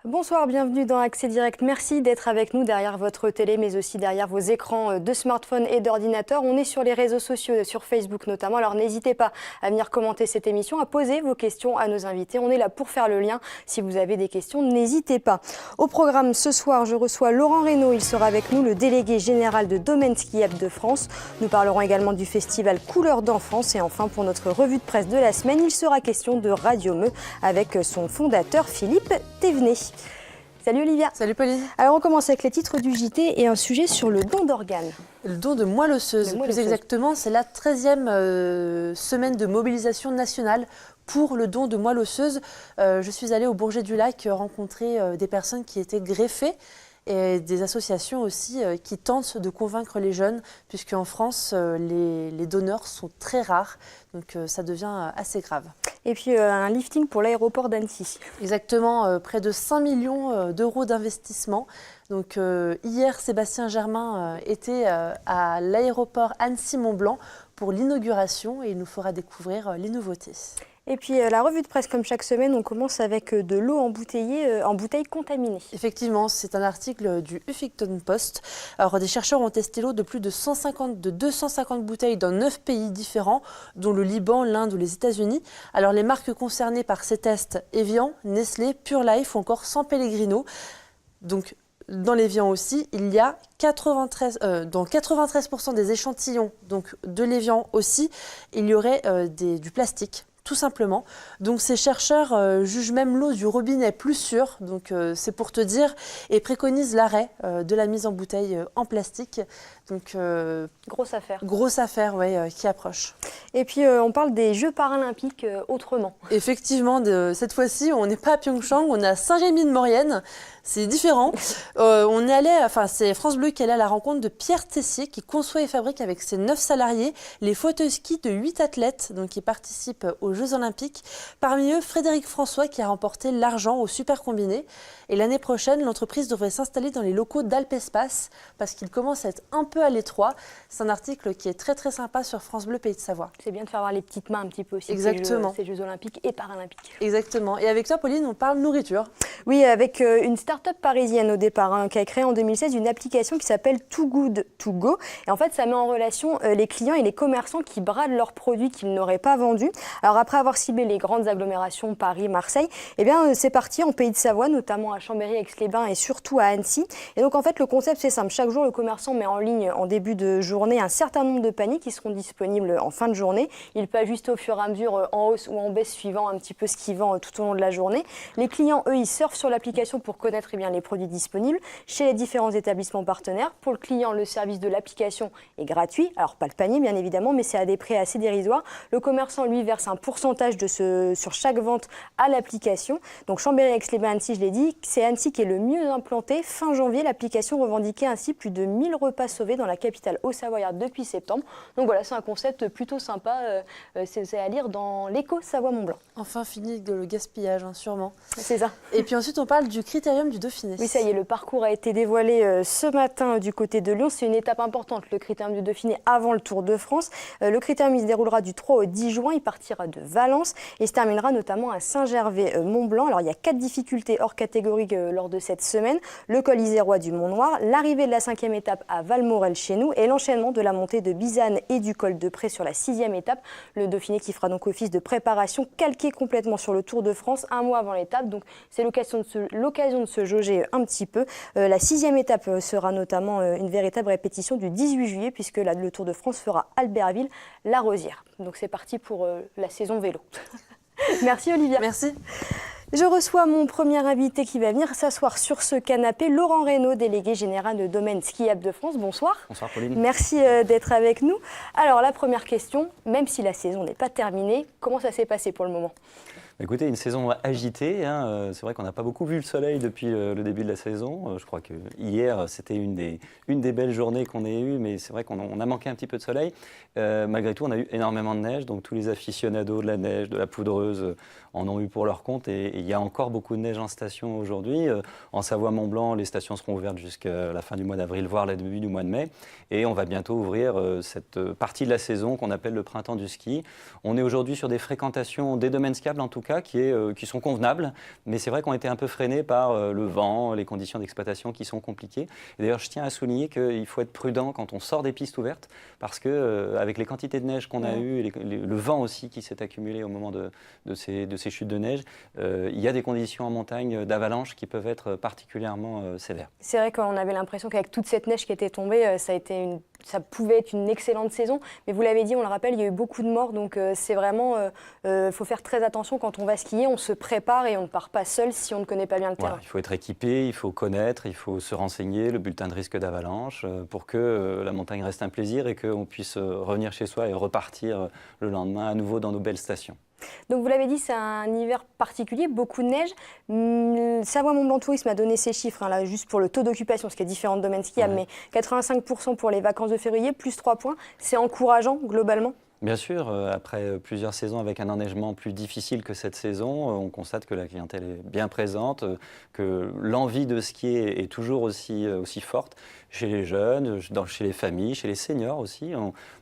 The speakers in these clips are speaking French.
Bonsoir, bienvenue dans Accès Direct. Merci d'être avec nous derrière votre télé, mais aussi derrière vos écrans de smartphone et d'ordinateur. On est sur les réseaux sociaux, sur Facebook notamment. Alors n'hésitez pas à venir commenter cette émission, à poser vos questions à nos invités. On est là pour faire le lien. Si vous avez des questions, n'hésitez pas. Au programme ce soir, je reçois Laurent Reynaud. Il sera avec nous, le délégué général de Domaine Skiable de France. Nous parlerons également du festival Couleurs d'enfance. Et enfin, pour notre revue de presse de la semaine, il sera question de Radio Meux avec son fondateur Philippe Thévenet. Salut Olivia. Salut Pauline. Alors on commence avec les titres du JT et un sujet sur le don d'organes. Le don de moelle osseuse, plus exactement, c'est la 13e semaine de mobilisation nationale pour le don de moelle osseuse. Je suis allée au Bourget-du-Lac rencontrer des personnes qui étaient greffées et des associations aussi qui tentent de convaincre les jeunes, puisque en France, les donneurs sont très rares, donc ça devient assez grave. Et puis un lifting pour l'aéroport d'Annecy. Exactement, près de 5 millions d'euros d'investissement. Donc hier, Sébastien Germain était à l'aéroport Annecy-Mont-Blanc pour l'inauguration et il nous fera découvrir les nouveautés. Et puis la revue de presse, comme chaque semaine, on commence avec de l'eau embouteillée en bouteilles contaminées. Effectivement, c'est un article du Huffington Post. Alors, des chercheurs ont testé l'eau de plus de 250 bouteilles dans 9 pays différents, dont le Liban, l'Inde ou les États-Unis. Alors, les marques concernées par ces tests, Evian, Nestlé, Pure Life ou encore San Pellegrino. Donc, dans l'Evian aussi, il y a dans 93% des échantillons donc de l'Evian aussi, il y aurait du plastique. Tout simplement. Donc ces chercheurs jugent même l'eau du robinet plus sûre, donc c'est pour te dire, et préconisent l'arrêt de la mise en bouteille en plastique. Donc grosse affaire. Grosse affaire, ouais, qui approche. Et puis on parle des Jeux paralympiques autrement. Effectivement, cette fois-ci, on n'est pas à Pyeongchang, on est à Saint-Rémy-de-Maurienne. C'est différent. On est allé, c'est France Bleu qui est allé à la rencontre de Pierre Tessier qui conçoit et fabrique avec ses 9 salariés les fauteuils ski de 8 athlètes donc, qui participent aux Jeux Olympiques. Parmi eux, Frédéric François qui a remporté l'argent au super combiné. Et l'année prochaine, l'entreprise devrait s'installer dans les locaux d'Alpespace parce qu'il commence à être un peu à l'étroit. C'est un article qui est très très sympa sur France Bleu Pays de Savoie. C'est bien de faire voir les petites mains un petit peu aussi. Exactement. Ces Jeux Olympiques et Paralympiques. Exactement. Et avec toi, Pauline, on parle nourriture. Oui, avec une start-up parisienne au départ qui a créé en 2016 une application qui s'appelle Too Good To Go. Et en fait, ça met en relation les clients et les commerçants qui bradent leurs produits qu'ils n'auraient pas vendus. Alors après avoir ciblé les grandes agglomérations Paris, Marseille, eh bien c'est parti en Pays de Savoie, notamment à Chambéry, Aix-les-Bains et surtout à Annecy. Et donc en fait, le concept c'est simple. Chaque jour, le commerçant met en ligne en début de journée un certain nombre de paniers qui seront disponibles en fin de journée. Il peut ajuster au fur et à mesure en hausse ou en baisse suivant un petit peu ce qu'il vend tout au long de la journée. Les clients, eux, ils surfent sur l'application pour connaître bien les produits disponibles chez les différents établissements partenaires. Pour le client, le service de l'application est gratuit. Alors pas le panier bien évidemment, mais c'est à des prix assez dérisoires. Le commerçant, lui, verse un pourcentage sur chaque vente à l'application. Donc Chambéry, Aix-les-Bains, Annecy, je l'ai dit, c'est Annecy qui est le mieux implanté. Fin janvier, l'application revendiquait ainsi plus de 1000 repas sauvés dans la capitale haut-savoyarde depuis septembre. Donc voilà, c'est un concept plutôt sympa. C'est à lire dans l'Écho Savoie-Mont-Blanc. Enfin fini de le gaspillage, sûrement. C'est ça. Et puis ensuite, on parle du Critérium du Dauphiné. Oui, ça y est, le parcours a été dévoilé ce matin du côté de Lyon. C'est une étape importante, le Critérium du Dauphiné, avant le Tour de France. Le Critérium, il se déroulera du 3 au 10 juin. Il partira de Valence et se terminera notamment à Saint-Gervais-Mont-Blanc. Alors, il y a 4 difficultés hors catégorie lors de cette semaine. Le col isérois du Mont-Noir, l'arrivée de la 5e étape à Valmorel chez nous et l'enchaînement de la montée de Bizanne et du col de Pré sur la 6e étape. Le Dauphiné qui fera donc office de préparation calqué complètement sur le Tour de France un mois avant l'étape. Donc, c'est l'occasion de se jauger un petit peu. La 6e étape sera notamment une véritable répétition du 18 juillet puisque le Tour de France fera Albertville-La Rosière. Donc c'est parti pour la saison vélo. Merci Olivia. Merci. Je reçois mon premier invité qui va venir s'asseoir sur ce canapé, Laurent Reynaud, délégué général de Domaine Skiable de France. Bonsoir. Bonsoir Pauline. Merci d'être avec nous. Alors la première question, même si la saison n'est pas terminée, comment ça s'est passé pour le moment ? Écoutez, une saison agitée. C'est vrai qu'on n'a pas beaucoup vu le soleil depuis le début de la saison. Je crois que hier, c'était une des belles journées qu'on ait eues, mais c'est vrai qu'on a manqué un petit peu de soleil. Malgré tout, on a eu énormément de neige, donc tous les aficionados de la neige, de la poudreuse, en ont eu pour leur compte. Et il y a encore beaucoup de neige en station aujourd'hui. En Savoie-Mont-Blanc, les stations seront ouvertes jusqu'à la fin du mois d'avril, voire le début du mois de mai. Et on va bientôt ouvrir cette partie de la saison qu'on appelle le printemps du ski. On est aujourd'hui sur des fréquentations des domaines skiables, en tout cas, qui sont convenables, mais c'est vrai qu'on était un peu freinés par le vent, les conditions d'exploitation qui sont compliquées. Et d'ailleurs, je tiens à souligner qu'il faut être prudent quand on sort des pistes ouvertes, parce que avec les quantités de neige qu'on a eues, et le vent aussi qui s'est accumulé au moment de ces chutes de neige, il y a des conditions en montagne d'avalanche qui peuvent être particulièrement sévères. C'est vrai qu'on avait l'impression qu'avec toute cette neige qui était tombée, ça pouvait être une excellente saison. Mais vous l'avez dit, on le rappelle, il y a eu beaucoup de morts. Donc c'est vraiment, faut faire très attention quand on va skier. On se prépare et on ne part pas seul si on ne connaît pas bien le terrain. Voilà, il faut être équipé, il faut connaître, il faut se renseigner, le bulletin de risque d'avalanche, pour que la montagne reste un plaisir et qu'on puisse revenir chez soi et repartir le lendemain à nouveau dans nos belles stations. Donc vous l'avez dit, c'est un hiver particulier, beaucoup de neige. Savoie-Mont-Blanc Tourisme a donné ces chiffres, hein, là, juste pour le taux d'occupation, ce qui est différent de domaines skiables, mais 85% pour les vacances de février, plus 3 points. C'est encourageant globalement? Bien sûr, après plusieurs saisons avec un enneigement plus difficile que cette saison, on constate que la clientèle est bien présente, que l'envie de skier est toujours aussi forte chez les jeunes, chez les familles, chez les seniors aussi.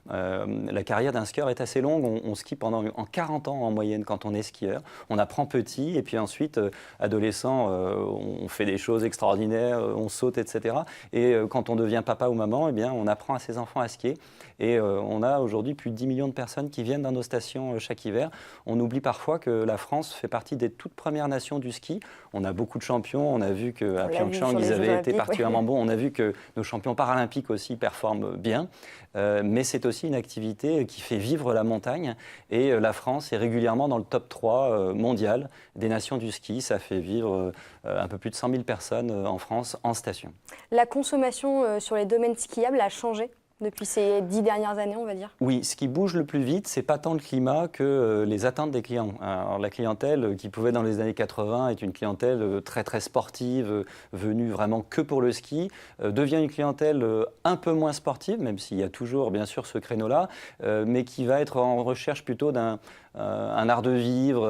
La carrière d'un skieur est assez longue, on skie en 40 ans en moyenne quand on est skieur. On apprend petit et puis ensuite, adolescent, on fait des choses extraordinaires, on saute, etc. Et quand on devient papa ou maman, eh bien, on apprend à ses enfants à skier. Et on a aujourd'hui plus de 10 millions de personnes qui viennent dans nos stations chaque hiver. On oublie parfois que la France fait partie des toutes premières nations du ski. On a beaucoup de champions. On a vu qu'à Pyeongchang, ils avaient été particulièrement bons. On a vu que nos champions paralympiques aussi performent bien. Mais c'est aussi une activité qui fait vivre la montagne. Et la France est régulièrement dans le top 3 mondial des nations du ski. Ça fait vivre un peu plus de 100 000 personnes en France en station. La consommation sur les domaines skiables a changé depuis ces 10 dernières années, on va dire? Oui, ce qui bouge le plus vite, c'est pas tant le climat que les attentes des clients. Alors, la clientèle qui pouvait dans les années 80 être une clientèle très très sportive, venue vraiment que pour le ski, devient une clientèle un peu moins sportive, même s'il y a toujours bien sûr ce créneau-là, mais qui va être en recherche plutôt d'un art de vivre,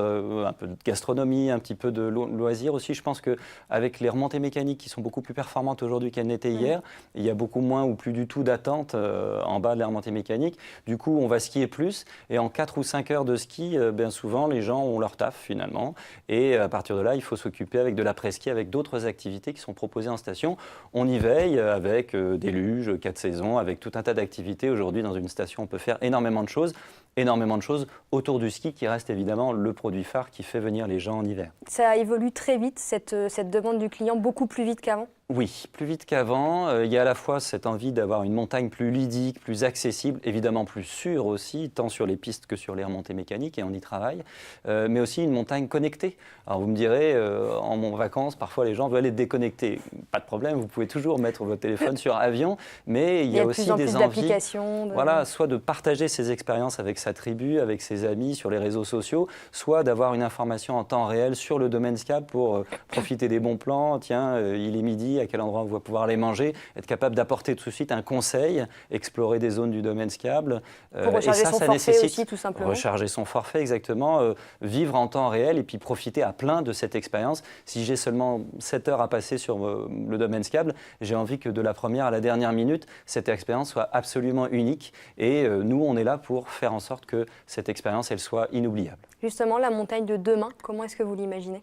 un peu de gastronomie, un petit peu de loisirs aussi. Je pense qu'avec les remontées mécaniques qui sont beaucoup plus performantes aujourd'hui qu'elles n'étaient hier, il y a beaucoup moins ou plus du tout d'attente en bas de les remontées mécaniques. Du coup, on va skier plus et en 4 ou 5 heures de ski, bien souvent, les gens ont leur taf finalement. Et à partir de là, il faut s'occuper avec de l'après-ski, avec d'autres activités qui sont proposées en station. On y veille avec des luges, 4 saisons, avec tout un tas d'activités. Aujourd'hui, dans une station, on peut faire énormément de choses autour du ski qui reste évidemment le produit phare qui fait venir les gens en hiver. Ça évolue très vite, cette demande du client, beaucoup plus vite qu'avant? Oui, plus vite qu'avant. Il y a à la fois cette envie d'avoir une montagne plus ludique, plus accessible, évidemment plus sûre aussi, tant sur les pistes que sur les remontées mécaniques, et on y travaille, mais aussi une montagne connectée. Alors vous me direz, en vacances, parfois les gens veulent être déconnectés. Pas de problème, vous pouvez toujours mettre votre téléphone sur avion, mais il y a aussi des envies, voilà, soit de partager ses expériences avec sa tribu, avec ses amis sur les réseaux sociaux, soit d'avoir une information en temps réel sur le domaine skiable pour profiter des bons plans. Tiens, il est midi, à quel endroit on va pouvoir les manger, être capable d'apporter tout de suite un conseil, explorer des zones du domaine skiable. Pour recharger son forfait aussi, tout simplement. Recharger son forfait, exactement, vivre en temps réel et puis profiter à plein de cette expérience. Si j'ai seulement 7 heures à passer sur le domaine skiable, j'ai envie que de la première à la dernière minute, cette expérience soit absolument unique. Et nous, on est là pour faire en sorte que cette expérience, elle soit inoubliable. Justement, la montagne de demain, comment est-ce que vous l'imaginez ?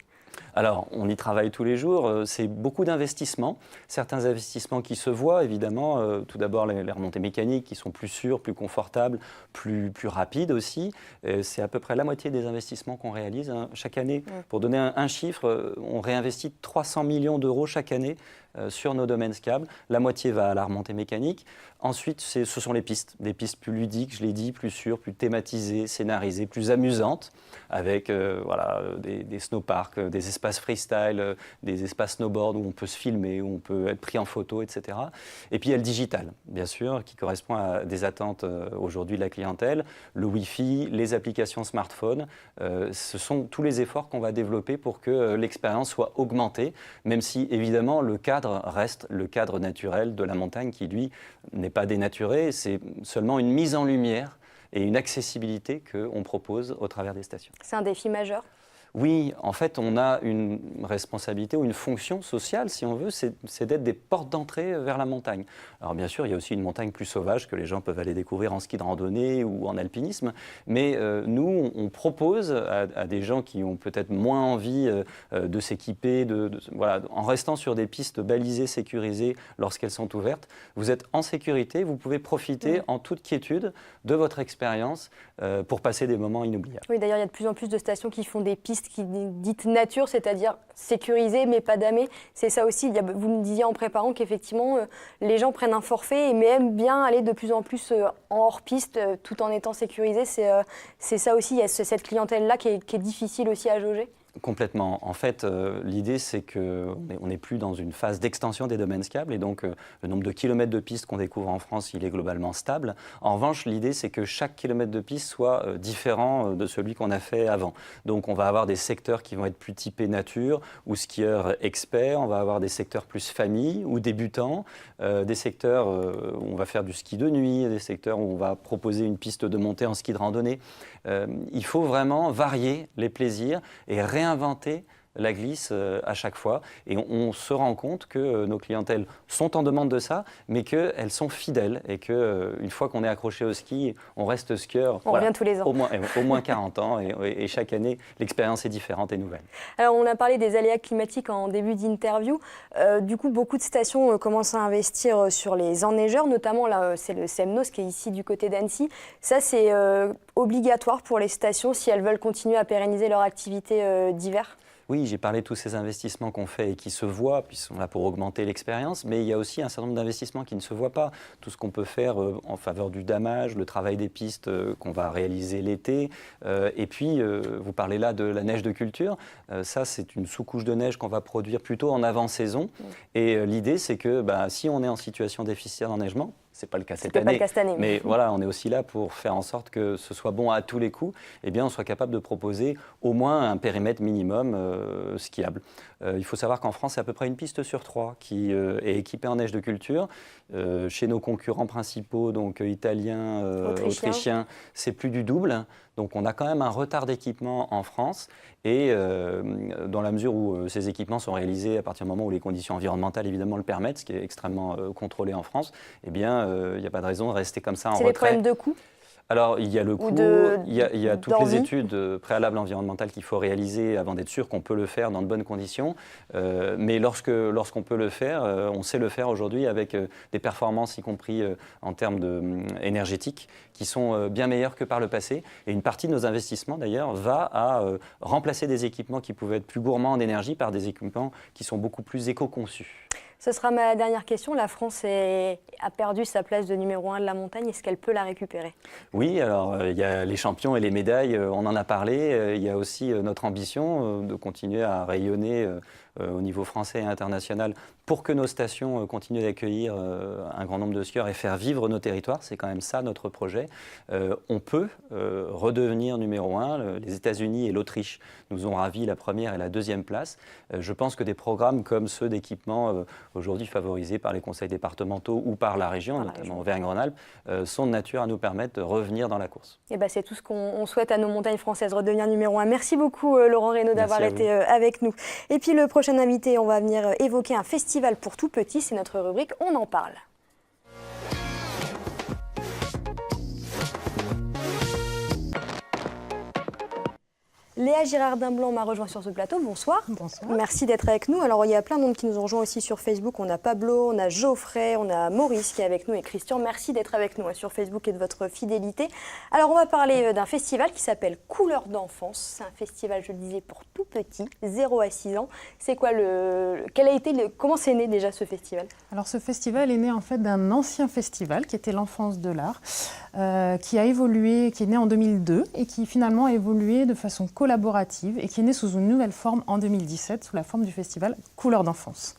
Alors, on y travaille tous les jours. C'est beaucoup d'investissements. Certains investissements qui se voient, évidemment. Tout d'abord, les remontées mécaniques qui sont plus sûres, plus confortables, plus rapides aussi. C'est à peu près la moitié des investissements qu'on réalise hein, chaque année. Pour donner un chiffre, on réinvestit 300 millions d'euros chaque année sur nos domaines skiables. La moitié va à la remontée mécanique. Ensuite, ce sont les pistes. Des pistes plus ludiques, je l'ai dit, plus sûres, plus thématisées, scénarisées, plus amusantes, avec voilà, des snowparks, des espaces freestyle, des espaces snowboard où on peut se filmer, où on peut être pris en photo, etc. Et puis il y a le digital, bien sûr, qui correspond à des attentes aujourd'hui de la clientèle. Le Wi-Fi, les applications smartphone, ce sont tous les efforts qu'on va développer pour que l'expérience soit augmentée, même si évidemment le cadre reste le cadre naturel de la montagne qui, lui, n'est pas dénaturé, c'est seulement une mise en lumière et une accessibilité qu'on propose au travers des stations. C'est un défi majeur ? Oui, en fait, on a une responsabilité ou une fonction sociale, si on veut, c'est d'être des portes d'entrée vers la montagne. Alors bien sûr, il y a aussi une montagne plus sauvage que les gens peuvent aller découvrir en ski de randonnée ou en alpinisme, mais nous, on propose à des gens qui ont peut-être moins envie de s'équiper, voilà, en restant sur des pistes balisées, sécurisées lorsqu'elles sont ouvertes, vous êtes en sécurité, vous pouvez profiter en toute quiétude de votre expérience pour passer des moments inoubliables. Oui, d'ailleurs, il y a de plus en plus de stations qui font des pistes qui dites nature, c'est-à-dire sécurisées mais pas damées. C'est ça aussi, vous me disiez en préparant qu'effectivement, les gens prennent un forfait mais aiment bien aller de plus en plus en hors-piste tout en étant sécurisés. C'est ça aussi, il y a cette clientèle-là qui est difficile aussi à jauger. Complètement. En fait, l'idée, c'est qu'on n'est plus dans une phase d'extension des domaines skiables et donc le nombre de kilomètres de pistes qu'on découvre en France, il est globalement stable. En revanche, l'idée, c'est que chaque kilomètre de piste soit différent de celui qu'on a fait avant. Donc, on va avoir des secteurs qui vont être plus typés nature ou skieurs experts. On va avoir des secteurs plus famille ou débutants, des secteurs où on va faire du ski de nuit, des secteurs où on va proposer une piste de montée en ski de randonnée. Il faut vraiment varier les plaisirs et réinventer la glisse à chaque fois. Et on se rend compte que nos clientèles sont en demande de ça, mais qu'elles sont fidèles et qu'une fois qu'on est accroché au ski, on reste skieur. On revient tous les ans. Au moins 40 ans et chaque année, l'expérience est différente et nouvelle. Alors, on a parlé des aléas climatiques en début d'interview. Du coup, beaucoup de stations commencent à investir sur les enneigeurs, notamment là, c'est le Semnos qui est ici du côté d'Annecy. Ça, c'est obligatoire pour les stations si elles veulent continuer à pérenniser leur activité d'hiver. Oui, j'ai parlé de tous ces investissements qu'on fait et qui se voient, puis sont là pour augmenter l'expérience, mais il y a aussi un certain nombre d'investissements qui ne se voient pas. Tout ce qu'on peut faire en faveur du damage, le travail des pistes qu'on va réaliser l'été, et puis vous parlez là de la neige de culture, ça c'est une sous-couche de neige qu'on va produire plutôt en avant-saison, et l'idée c'est que si on est en situation déficitaire d'enneigement, c'est pas le cas cette année, mais voilà, on est aussi là pour faire en sorte que ce soit bon à tous les coups, et bien on soit capable de proposer au moins un périmètre minimum skiable. Il faut savoir qu'en France, c'est à peu près une piste sur 3 qui est équipée en neige de culture. Chez nos concurrents principaux, donc italiens, autrichiens, c'est plus du double. Donc on a quand même un retard d'équipement en France et dans la mesure où ces équipements sont réalisés à partir du moment où les conditions environnementales évidemment le permettent, ce qui est extrêmement contrôlé en France, eh bien il n'y a pas de raison de rester comme ça en retrait. C'est des problèmes de coût ? Alors, il y a le coût, il y a toutes les études préalables environnementales qu'il faut réaliser avant d'être sûr qu'on peut le faire dans de bonnes conditions. Mais lorsqu'on peut le faire, on sait le faire aujourd'hui avec des performances, y compris en termes énergétiques, qui sont bien meilleures que par le passé. Et une partie de nos investissements, d'ailleurs, va à remplacer des équipements qui pouvaient être plus gourmands en énergie par des équipements qui sont beaucoup plus éco-conçus. Ce sera ma dernière question. La France a perdu sa place de numéro 1 de la montagne. Est-ce qu'elle peut la récupérer ? Oui, alors il y a les champions et les médailles, on en a parlé. Il y a aussi notre ambition de continuer à rayonner au niveau français et international pour que nos stations continuent d'accueillir un grand nombre de skieurs et faire vivre nos territoires. C'est quand même ça notre projet. On peut redevenir numéro 1. Les États-Unis et l'Autriche nous ont ravis la première et la deuxième place. Je pense que des programmes comme ceux d'équipement aujourd'hui favorisés par les conseils départementaux ou par la région, notamment Auvergne-Rhône-Alpes, sont de nature à nous permettre de revenir dans la course. Et c'est tout ce qu'on souhaite à nos montagnes françaises, redevenir numéro 1. Merci beaucoup Laurent Reynaud d'avoir été avec nous. Et puis le prochain invité, on va venir évoquer un festival pour tout petit, c'est notre rubrique On en parle. Léa Girardin-Blanc m'a rejoint sur ce plateau. Bonsoir. Bonsoir. Merci d'être avec nous. Alors, il y a plein de monde qui nous ont rejoints aussi sur Facebook. On a Pablo, on a Geoffrey, on a Maurice qui est avec nous et Christian. Merci d'être avec nous sur Facebook et de votre fidélité. Alors, on va parler d'un festival qui s'appelle Couleurs d'enfance. C'est un festival, je le disais, pour tout petit, 0 à 6 ans. C'est quoi comment c'est né déjà ce festival ? Alors, ce festival est né en fait d'un ancien festival qui était l'Enfance de l'Art, qui a évolué, qui est né en 2002 et qui finalement a évolué de façon collaborative et qui est né sous une nouvelle forme en 2017, sous la forme du festival Couleurs d'enfance.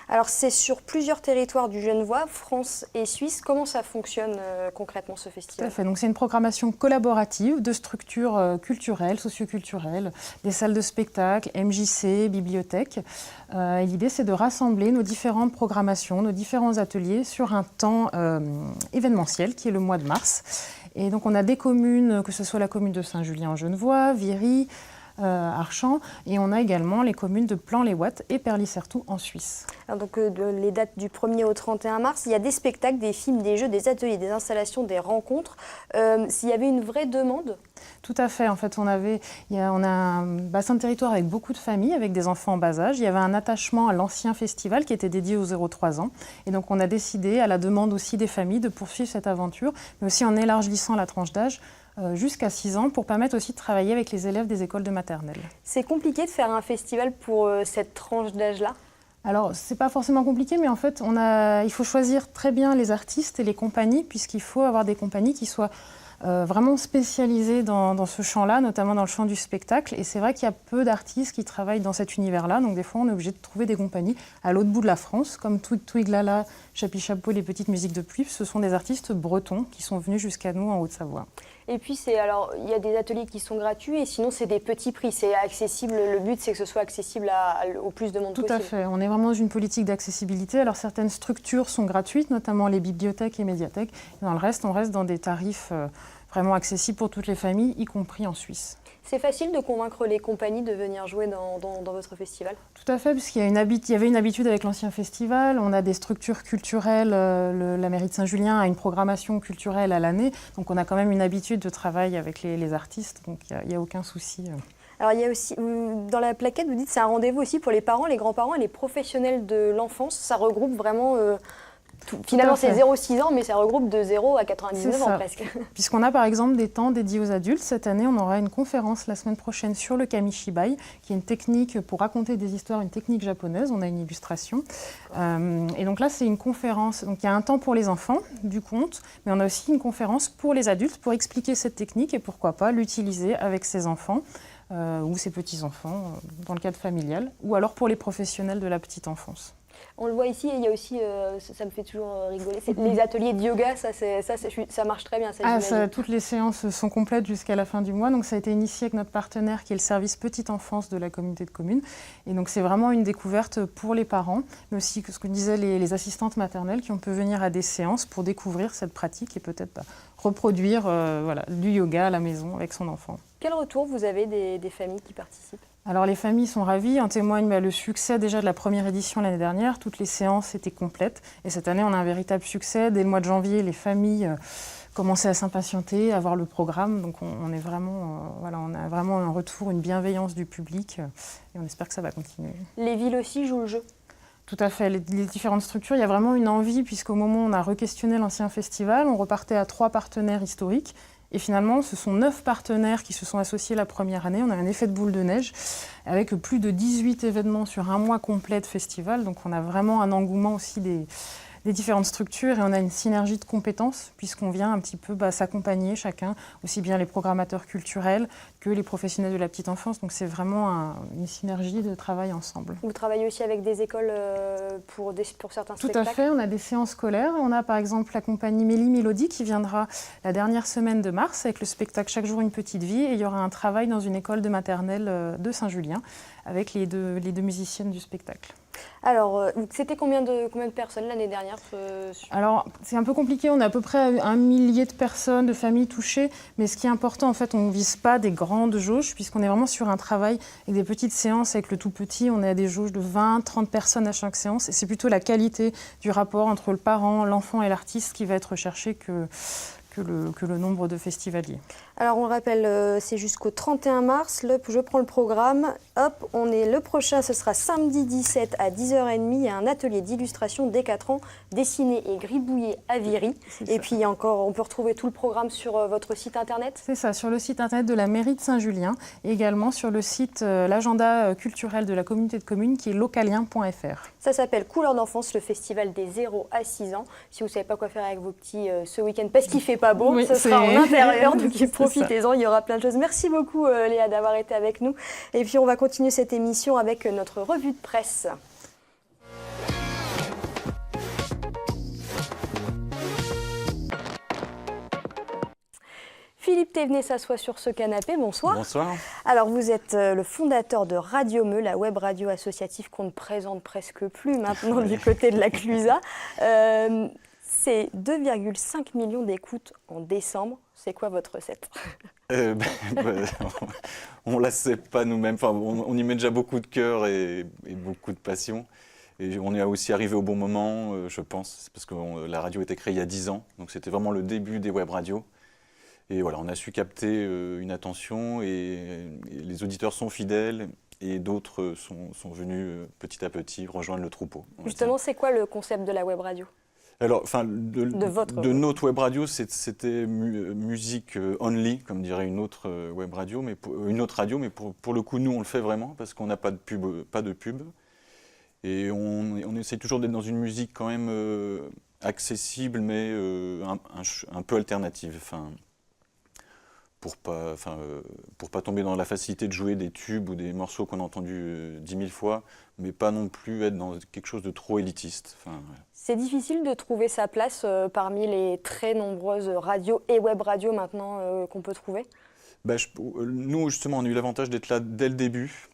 Alors c'est sur plusieurs territoires du Genevois, France et Suisse. Comment ça fonctionne concrètement ce festival ? Tout à fait. Donc c'est une programmation collaborative de structures culturelles, socioculturelles, des salles de spectacle, MJC, bibliothèques. Et l'idée c'est de rassembler nos différentes programmations, nos différents ateliers sur un temps événementiel qui est le mois de mars. Et donc on a des communes, que ce soit la commune de Saint-Julien en Genevois, Viry, Archamps, et on a également les communes de Plan-les-Ouates et Perly-Certoux en Suisse. Alors donc, les dates du 1er au 31 mars, il y a des spectacles, des films, des jeux, des ateliers, des installations, des rencontres. S'il y avait une vraie demande? Tout à fait. En fait, on a un bassin de territoire avec beaucoup de familles, avec des enfants en bas âge. Il y avait un attachement à l'ancien festival qui était dédié aux 0-3 ans. Et donc, on a décidé, à la demande aussi des familles, de poursuivre cette aventure, mais aussi en élargissant la tranche d'âge jusqu'à 6 ans pour permettre aussi de travailler avec les élèves des écoles de maternelle. C'est compliqué de faire un festival pour cette tranche d'âge-là? Alors, c'est pas forcément compliqué, mais en fait, il faut choisir très bien les artistes et les compagnies, puisqu'il faut avoir des compagnies qui soient vraiment spécialisées dans ce champ-là, notamment dans le champ du spectacle. Et c'est vrai qu'il y a peu d'artistes qui travaillent dans cet univers-là, donc des fois, on est obligé de trouver des compagnies à l'autre bout de la France, comme Twiglala, Chapi Chapeau, les petites musiques de pluie. Ce sont des artistes bretons qui sont venus jusqu'à nous en Haute-Savoie. Et puis, il y a des ateliers qui sont gratuits et sinon, c'est des petits prix. C'est accessible. Le but, c'est que ce soit accessible au plus de monde possible. Tout à fait. On est vraiment dans une politique d'accessibilité. Alors, certaines structures sont gratuites, notamment les bibliothèques et médiathèques. Et dans le reste, on reste dans des tarifs vraiment accessibles pour toutes les familles, y compris en Suisse. C'est facile de convaincre les compagnies de venir jouer dans votre festival? Tout à fait, puisqu'il y avait une habitude avec l'ancien festival. On a des structures culturelles. La mairie de Saint-Julien a une programmation culturelle à l'année. Donc on a quand même une habitude de travail avec les artistes. Donc il n'y a aucun souci. Alors il y a aussi, dans la plaquette, vous dites que c'est un rendez-vous aussi pour les parents, les grands-parents et les professionnels de l'enfance. Ça regroupe vraiment... Finalement, c'est 0-6 ans, mais ça regroupe de 0 à 99 ans presque. Puisqu'on a par exemple des temps dédiés aux adultes. Cette année, on aura une conférence la semaine prochaine sur le kamishibai, qui est une technique pour raconter des histoires, une technique japonaise. On a une illustration. Et donc là, c'est une conférence. Donc il y a un temps pour les enfants, du conte, mais on a aussi une conférence pour les adultes pour expliquer cette technique et pourquoi pas l'utiliser avec ses enfants ou ses petits-enfants dans le cadre familial, ou alors pour les professionnels de la petite enfance. On le voit ici, et il y a aussi, ça me fait toujours rigoler, les ateliers de yoga, ça marche très bien. Toutes les séances sont complètes jusqu'à la fin du mois. Donc ça a été initié avec notre partenaire qui est le service petite enfance de la communauté de communes. Et donc c'est vraiment une découverte pour les parents, mais aussi ce que disaient les assistantes maternelles qui peuvent venir à des séances pour découvrir cette pratique et peut-être reproduire du yoga à la maison avec son enfant. Quel retour vous avez des familles qui participent? Alors les familles sont ravies, en témoigne le succès déjà de la première édition l'année dernière. Toutes les séances étaient complètes et cette année on a un véritable succès. Dès le mois de janvier, les familles commençaient à s'impatienter, à voir le programme. Donc on a vraiment un retour, une bienveillance du public et on espère que ça va continuer. Les villes aussi jouent le jeu? Tout à fait, les différentes structures, il y a vraiment une envie puisqu'au moment où on a re-questionné l'ancien festival, on repartait à 3 partenaires historiques. Et finalement, ce sont 9 partenaires qui se sont associés la première année. On a un effet de boule de neige avec plus de 18 événements sur un mois complet de festival. Donc on a vraiment un engouement aussi des différentes structures et on a une synergie de compétences puisqu'on vient un petit peu s'accompagner chacun, aussi bien les programmateurs culturels que les professionnels de la petite enfance. Donc c'est vraiment une synergie de travail ensemble. Vous travaillez aussi avec des écoles pour certains spectacles? Tout à fait, on a des séances scolaires. On a par exemple la compagnie Mélie Mélodie qui viendra la dernière semaine de mars avec le spectacle Chaque jour une petite vie. Et il y aura un travail dans une école de maternelle de Saint-Julien avec les deux musiciennes du spectacle. Alors, c'était combien de personnes l'année dernière? Alors, c'est un peu compliqué. On a à peu près 1 millier de personnes, de familles touchées. Mais ce qui est important, en fait, on ne vise pas des grandes jauges, puisqu'on est vraiment sur un travail avec des petites séances. Avec le tout petit, on est à des jauges de 20, 30 personnes à chaque séance. Et c'est plutôt la qualité du rapport entre le parent, l'enfant et l'artiste qui va être recherchée que le nombre de festivaliers. Alors on le rappelle, c'est jusqu'au 31 mars, je prends le programme, hop, le prochain, ce sera samedi 17 à 10h30, il y a un atelier d'illustration dès 4 ans, dessiné et gribouillé à Viry. Et puis encore, on peut retrouver tout le programme sur votre site internet? C'est ça, sur le site internet de la mairie de Saint-Julien, et également sur le site, l'agenda culturel de la communauté de communes qui est localien.fr. Ça s'appelle Couleurs d'enfance, le festival des 0 à 6 ans. Si vous ne savez pas quoi faire avec vos petits ce week-end, parce qu'il ne fait pas beau, ce sera en intérieur, donc profitez-en, il y aura plein de choses. Merci beaucoup Léa d'avoir été avec nous. Et puis on va continuer cette émission avec notre revue de presse. Philippe Thévenet s'assoit sur ce canapé, bonsoir. Bonsoir. Alors vous êtes le fondateur de Radio Meux, la web radio associative qu'on ne présente presque plus maintenant du côté de la Clusa. C'est 2,5 millions d'écoutes en décembre. C'est quoi votre recette? Euh, ben, ben, on ne la sait pas nous-mêmes. Enfin, on y met déjà beaucoup de cœur et beaucoup de passion. Et on est aussi arrivé au bon moment, je pense, parce que la radio a été créée il y a 10 ans. Donc c'était vraiment le début des web radios. Et voilà, on a su capter une attention et les auditeurs sont fidèles et d'autres sont venus petit à petit rejoindre le troupeau. Justement, c'est quoi le concept de la web radio? Alors, De notre web radio, c'était musique only, comme dirait une autre web radio, mais une autre radio, mais pour le coup, nous, on le fait vraiment parce qu'on n'a pas de pub. Et on essaie toujours d'être dans une musique quand même accessible, mais un peu alternative. Pour pas tomber dans la facilité de jouer des tubes ou des morceaux qu'on a entendus 10 000 fois, mais pas non plus être dans quelque chose de trop élitiste. Voilà. C'est difficile de trouver sa place parmi les très nombreuses radios et web radios maintenant qu'on peut trouver? Nous, justement, on a eu l'avantage d'être là dès le début.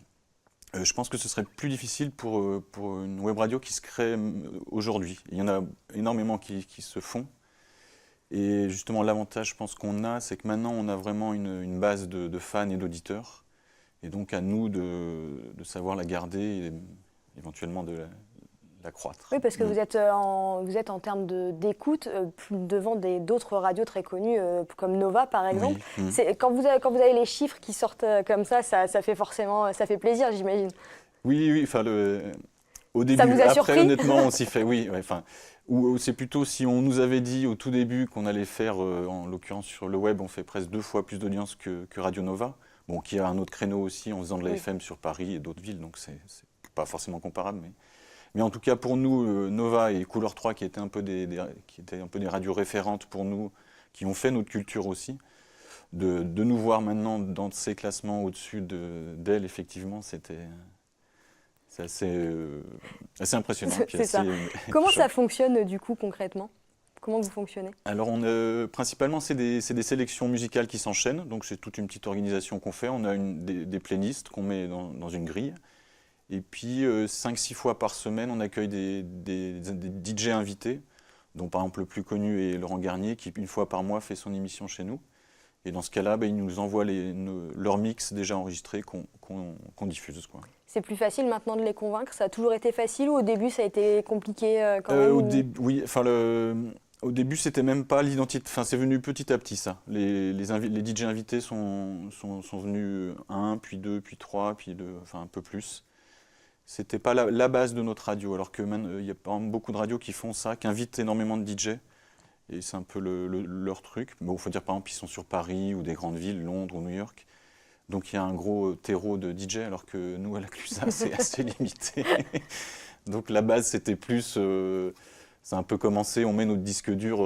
Je pense que ce serait plus difficile pour une web radio qui se crée aujourd'hui. Il y en a énormément qui se font. Et justement, l'avantage, je pense, qu'on a, c'est que maintenant, on a vraiment une base de fans et d'auditeurs. Et donc, à nous de savoir la garder et éventuellement de la croître. Oui, parce que vous êtes en termes d'écoute devant d'autres radios très connues, comme Nova, par exemple. Oui. Quand vous avez les chiffres qui sortent comme ça fait forcément ça fait plaisir, j'imagine. Oui, au début. Ça vous a Après, surpris? honnêtement, on s'y fait, oui. Ou c'est plutôt si on nous avait dit au tout début qu'on allait faire, en l'occurrence sur le web, on fait presque 2 fois plus d'audience que Radio Nova, qui a un autre créneau aussi en faisant de la FM sur Paris et d'autres villes, donc c'est pas forcément comparable. Mais en tout cas, pour nous, Nova et Couleur 3, qui étaient un peu des radios référentes pour nous, qui ont fait notre culture aussi, de nous voir maintenant dans ces classements au-dessus d'elles, effectivement, c'est assez impressionnant. C'est ça. Comment ça fonctionne du coup concrètement? Comment vous fonctionnez? Alors principalement c'est des sélections musicales qui s'enchaînent, donc c'est toute une petite organisation qu'on fait. On a des playlists qu'on met dans une grille. Et puis 5-6 fois par semaine, on accueille des DJ invités, dont par exemple le plus connu est Laurent Garnier, qui une fois par mois fait son émission chez nous. Et dans ce cas-là, ils nous envoient leurs mix déjà enregistrés qu'on diffuse, quoi. C'est plus facile maintenant de les convaincre? Ça a toujours été facile ou au début ça a été compliqué quand même? Oui, au début c'était même pas l'identité, c'est venu petit à petit ça. Les DJ invités sont venus 1, puis 2, puis 3, puis un peu plus. C'était pas la base de notre radio, alors que il y a pas beaucoup de radios qui font ça, qui invitent énormément de DJ. Et c'est un peu leur truc. Mais il faut dire par exemple, ils sont sur Paris ou des grandes villes, Londres ou New York. Donc il y a un gros terreau de DJ, alors que nous, à la CLUSA, c'est assez limité. Donc la base, c'était plus... c'est un peu commencé, on met notre disque dur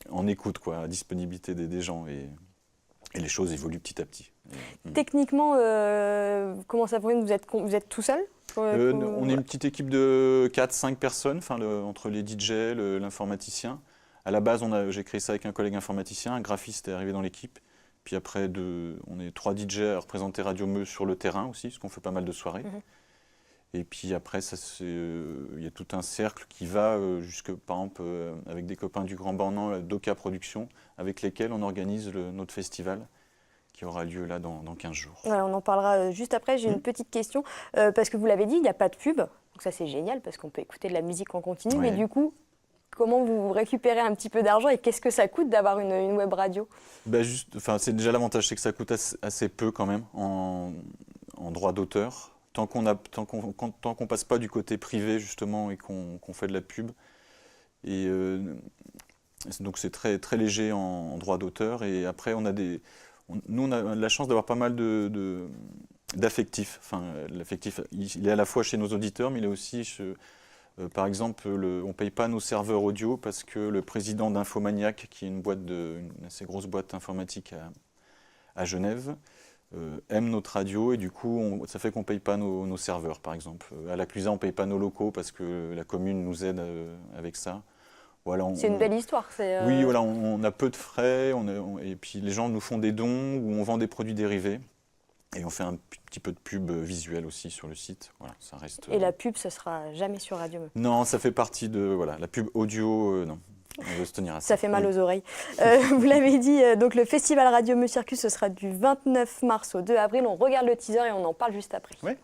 en écoute, à disponibilité des gens. Et les choses évoluent petit à petit. Techniquement, comment ça fonctionne? Vous êtes tout seul? On est une petite équipe de 4-5 personnes, entre les DJ, l'informaticien. À la base, j'ai créé ça avec un collègue informaticien, un graphiste est arrivé dans l'équipe. Puis après, on est 3 DJ à représenter Radio Meux sur le terrain aussi, parce qu'on fait pas mal de soirées. Et puis après, il y a tout un cercle qui va jusque, par exemple, avec des copains du Grand Bornand, d'Oka Productions, avec lesquels on organise notre festival, qui aura lieu là dans 15 jours. Ouais, on en parlera juste après. J'ai une petite question, parce que vous l'avez dit, il n'y a pas de pub. Donc ça, c'est génial, parce qu'on peut écouter de la musique en continu. Ouais. Mais du coup, comment vous récupérez un petit peu d'argent et qu'est-ce que ça coûte d'avoir une web radio? C'est déjà l'avantage, c'est que ça coûte assez peu quand même en droit d'auteur. Tant qu'on passe pas du côté privé justement et qu'on fait de la pub. Et donc c'est très, très léger en droit d'auteur. Et après, nous, on a la chance d'avoir pas mal d'affectifs. L'affectif, il est à la fois chez nos auditeurs, mais il est aussi, par exemple, on ne paye pas nos serveurs audio parce que le président d'Infomaniac, qui est une assez grosse boîte informatique à Genève, aime notre radio et du coup, ça fait qu'on ne paye pas nos serveurs, par exemple. À la CLUSA, on ne paye pas nos locaux parce que la commune nous aide avec ça. Voilà, c'est une belle histoire. Oui, voilà, on a peu de frais et puis les gens nous font des dons ou on vend des produits dérivés et on fait un petit peu de pub visuelle aussi sur le site. Voilà, ça reste. Et la pub, ce sera jamais sur Radio Meux? Non, ça fait partie de la pub audio, non. On veut se tenir à ça. Ça fait mal aux oreilles. Vous l'avez dit, donc le festival Radio Meu Circus, ce sera du 29 mars au 2 avril. On regarde le teaser et on en parle juste après. Ouais.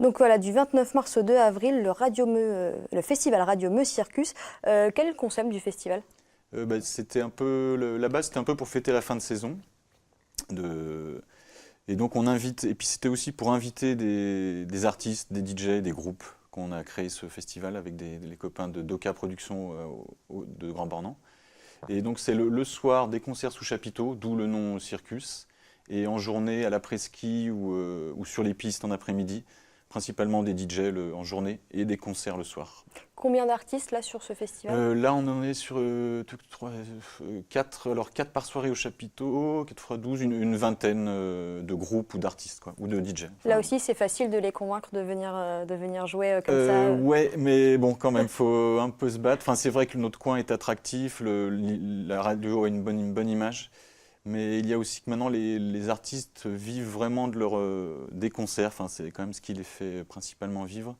Donc voilà, du 29 mars au 2 avril, le festival Radio Meu Circus. Quel est le concept du festival ? C'était un peu, la base, c'était un peu pour fêter la fin de saison. Et donc on invite, et puis c'était aussi pour inviter des artistes, des DJ, des groupes qu'on a créé ce festival avec les copains de Doka Productions de Grand Bornand. Et donc c'est le soir des concerts sous chapiteau, d'où le nom Circus, et en journée à la presqu'île ou sur les pistes en après-midi, principalement des DJ en journée et des concerts le soir. Combien d'artistes là sur ce festival ? Là on en est sur 4 par soirée au chapiteau, 4 x 12, une vingtaine de groupes ou d'artistes ou de DJ. Enfin, là aussi c'est facile de les convaincre de venir jouer comme ça. Ouais, mais bon quand même, il faut un peu se battre. Enfin, c'est vrai que notre coin est attractif, la radio a une bonne image. Mais il y a aussi que maintenant les artistes vivent vraiment des concerts, enfin, c'est quand même ce qui les fait principalement vivre.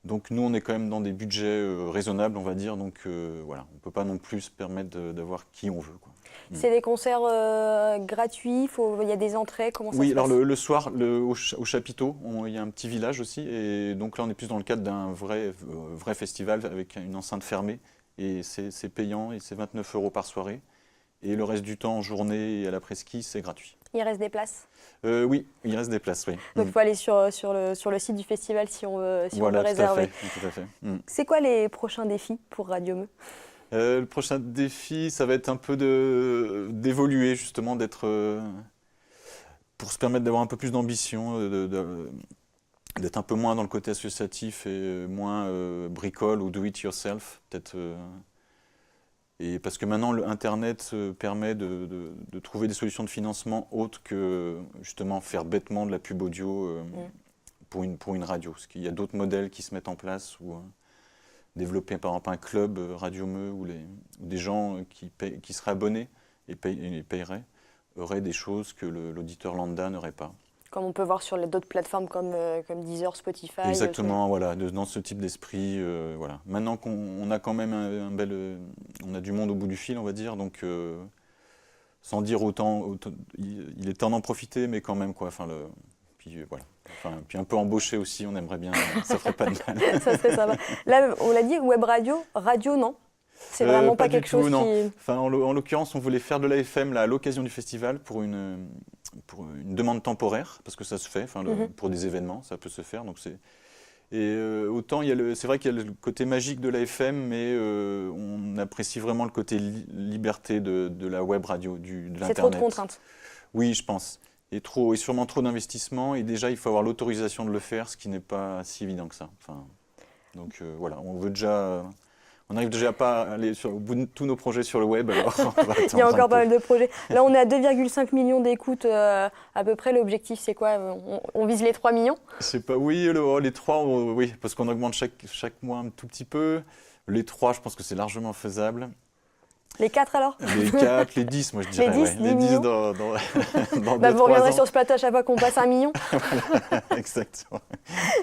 Donc nous on est quand même dans des budgets raisonnables on va dire, donc voilà, on ne peut pas non plus se permettre d'avoir qui on veut, quoi. C'est des concerts gratuits, il y a des entrées, comment ça se passe ? Oui, alors le soir au chapiteau, il y a un petit village aussi, et donc là on est plus dans le cadre d'un vrai festival avec une enceinte fermée, et c'est payant et c'est 29 € par soirée. Et le reste du temps, en journée et à la presqu'île, c'est gratuit. Il reste des places ? Oui, il reste des places, oui. Donc il faut aller sur le site du festival si on veut réserver. Tout à fait. C'est quoi les prochains défis pour Radio Meu ? Le prochain défi, ça va être un peu d'évoluer, justement, pour se permettre d'avoir un peu plus d'ambition, d'être un peu moins dans le côté associatif et moins bricole ou do it yourself, peut-être. Et parce que maintenant, Internet permet de trouver des solutions de financement autres que justement faire bêtement de la pub audio pour une radio. Parce qu'il y a d'autres modèles qui se mettent en place, ou développer par exemple un club Radio Meu, où des gens qui seraient abonnés et paieraient, auraient des choses que l'auditeur lambda n'aurait pas. Comme on peut voir sur d'autres plateformes comme Deezer, Spotify. Exactement, voilà, dans ce type d'esprit. Voilà. Maintenant qu'on a quand même on a du monde au bout du fil, on va dire, donc sans dire autant il est temps d'en profiter, mais quand même, quoi. Enfin, puis voilà. Puis un peu embaucher aussi, on aimerait bien, ça ferait pas de mal. Ça serait sympa. Là, on l'a dit, web radio, non. C'est vraiment pas quelque chose non. qui... Enfin, en l'occurrence, on voulait faire de l'AFM à l'occasion du festival pour une demande temporaire, parce que ça se fait, pour des événements, ça peut se faire. Donc autant, c'est vrai qu'il y a le côté magique de l'AFM, mais on apprécie vraiment le côté liberté de la web radio, de l'Internet. C'est trop de contraintes. Oui, je pense. Et sûrement trop d'investissement. Et déjà, il faut avoir l'autorisation de le faire, ce qui n'est pas si évident que ça. Donc voilà, on n'arrive déjà pas à aller au bout de tous nos projets sur le web, alors on va il y a encore pas mal de projets. Là, on est à 2,5 millions d'écoutes à peu près. L'objectif, c'est quoi ? On vise les 3 millions ? Je sais pas, oui, les 3, oui, parce qu'on augmente chaque mois un tout petit peu. Les 3, je pense que c'est largement faisable. Les 4 alors ? Les 4, les 10, moi je dirais. Les 10 dans vous reviendrez sur ce plateau à chaque fois qu'on passe 1 million. Voilà, exactement.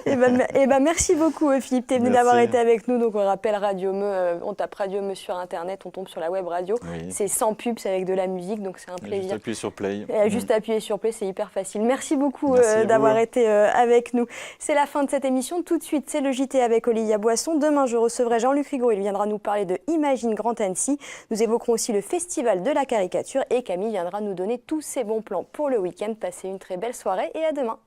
Et merci beaucoup Philippe, t'es venu d'avoir été avec nous. Donc on rappelle Radio Meu, on tape Radio Meu sur Internet, on tombe sur la web radio. Oui. C'est sans pub, c'est avec de la musique, donc c'est un plaisir. Juste appuyer sur Play. Juste appuyer sur Play, c'est hyper facile. Merci beaucoup d'avoir été avec nous. C'est la fin de cette émission. Tout de suite, c'est le JT avec Olivia Boisson. Demain, je recevrai Jean-Luc Rigaud. Il viendra nous parler de Imagine Grand Annecy. Nous évoquerons aussi le festival de la caricature et Camille viendra nous donner tous ses bons plans pour le week-end. Passez une très belle soirée et à demain.